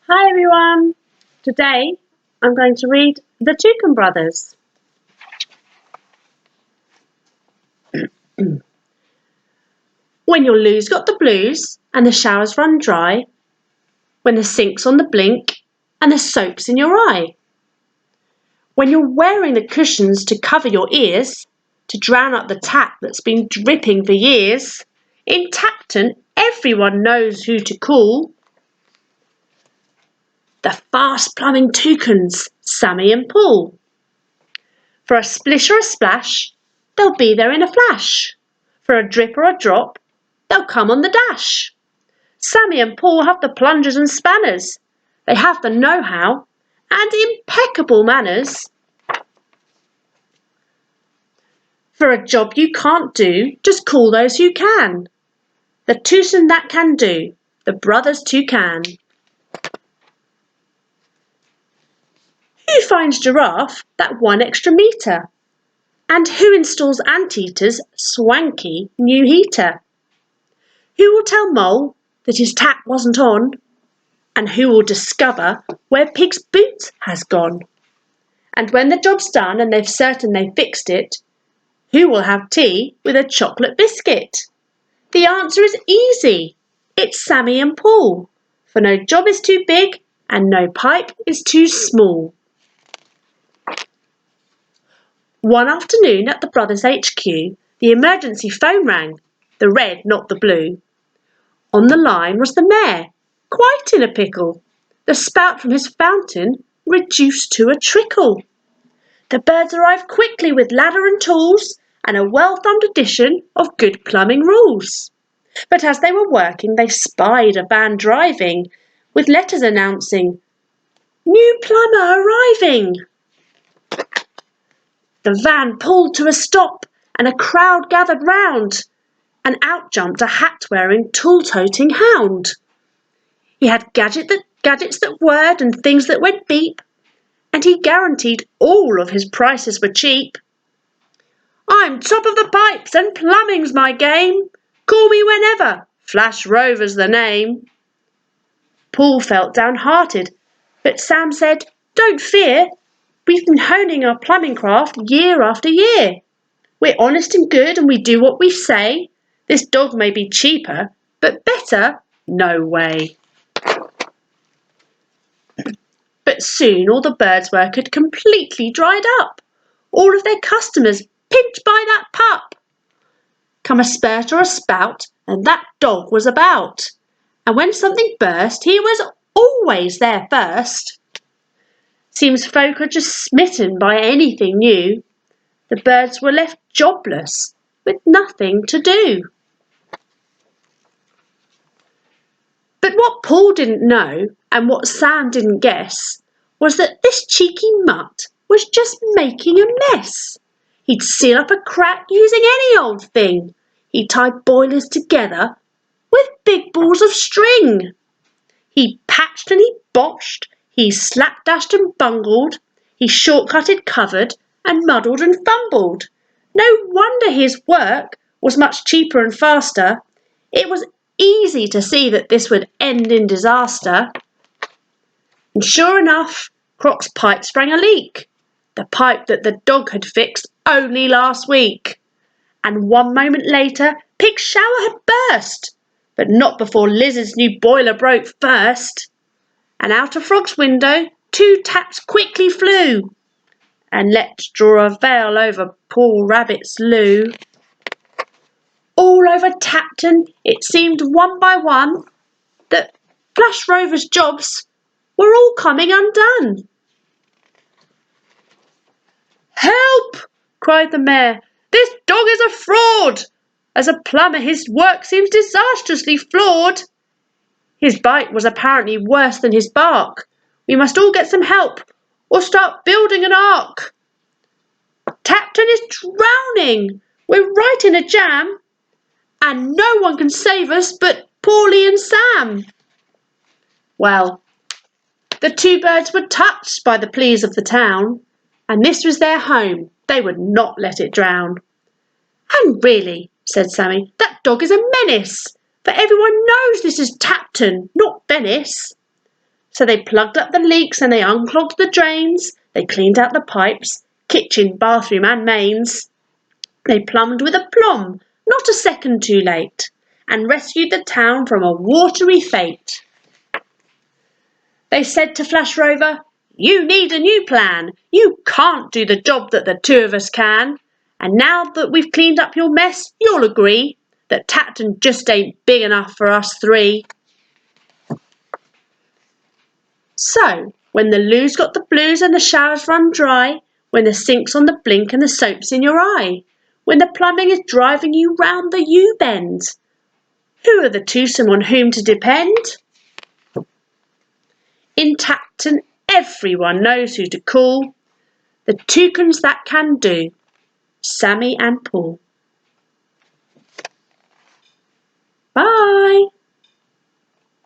Hi everyone! Today I'm going to read The Toucan Brothers. When your loo's got the blues and the showers run dry, when the sink's on the blink and the soap's in your eye, when you're wearing the cushions to cover your ears, to drown out the tap that's been dripping for years, in Tapton everyone knows who to call. The fast plumbing toucans, Sammy and Paul. For a splish or a splash, they'll be there in a flash. For a drip or a drop, they'll come on the dash. Sammy and Paul have the plungers and spanners. They have the know-how and impeccable manners. For a job you can't do, just call those who can. The twosome that can do, the brothers Toucan. Who finds giraffe that 1 extra metre? And who installs anteater's swanky new heater? Who will tell Mole that his tap wasn't on? And who will discover where Pig's boot has gone? And when the job's done and they've certain they've fixed it, who will have tea with a chocolate biscuit? The answer is easy. It's Sammy and Paul. For no job is too big and no pipe is too small. One afternoon at the Brothers HQ, the emergency phone rang, the red, not the blue. On the line was the mayor, quite in a pickle, the spout from his fountain reduced to a trickle. The birds arrived quickly with ladder and tools and a well-thumbed edition of good plumbing rules. But as they were working, they spied a van driving with letters announcing, "New plumber arriving." The van pulled to a stop and a crowd gathered round, and out jumped a hat-wearing, tool-toting hound. He had gadgets that whirred and things that went beep, and he guaranteed all of his prices were cheap. "I'm top of the pipes and plumbing's my game. Call me whenever, Flash Rover's the name." Paul felt downhearted, but Sam said, "Don't fear. We've been honing our plumbing craft year after year. We're honest and good and we do what we say. This dog may be cheaper, but better, no way." But soon all the birds' work had completely dried up. All of their customers pinched by that pup. Come a spurt or a spout, and that dog was about. And when something burst, he was always there first. Seems folk are just smitten by anything new. The birds were left jobless, with nothing to do. But what Paul didn't know, and what Sam didn't guess, was that this cheeky mutt was just making a mess. He'd seal up a crack using any old thing. He'd tie boilers together with big balls of string. He patched and he botched, he slapdashed and bungled, he shortcutted, covered, and muddled and fumbled. No wonder his work was much cheaper and faster. It was easy to see that this would end in disaster. And sure enough, Croc's pipe sprang a leak, the pipe that the dog had fixed only last week. And 1 moment later, Pig's shower had burst, but not before Liz's new boiler broke first. And out of Frog's window 2 taps quickly flew, and let's draw a veil over poor Rabbit's loo. All over Tapton it seemed one by one that Flash Rover's jobs were all coming undone. "Help!" cried the mayor. "This dog is a fraud! As a plumber his work seems disastrously flawed. His bite was apparently worse than his bark. We must all get some help or start building an ark. Tapton is drowning. We're right in a jam. And no one can save us but Paulie and Sam." Well, the 2 birds were touched by the pleas of the town, and this was their home. They would not let it drown. "And really," said Sammy, "that dog is a menace, for everyone knows this is Tapton, not Venice." So they plugged up the leaks and they unclogged the drains. They cleaned out the pipes, kitchen, bathroom and mains. They plumbed with aplomb, not a second too late, and rescued the town from a watery fate. They said to Flash Rover, "You need a new plan. You can't do the job that the two of us can. And now that we've cleaned up your mess, you'll agree that Tacton just ain't big enough for us three." So, when the loo's got the blues and the showers run dry, when the sink's on the blink and the soap's in your eye, when the plumbing is driving you round the U-bend, who are the twosome on whom to depend? In Tacton, everyone knows who to call. The Toucans that can do, Sammy and Paul. Bye.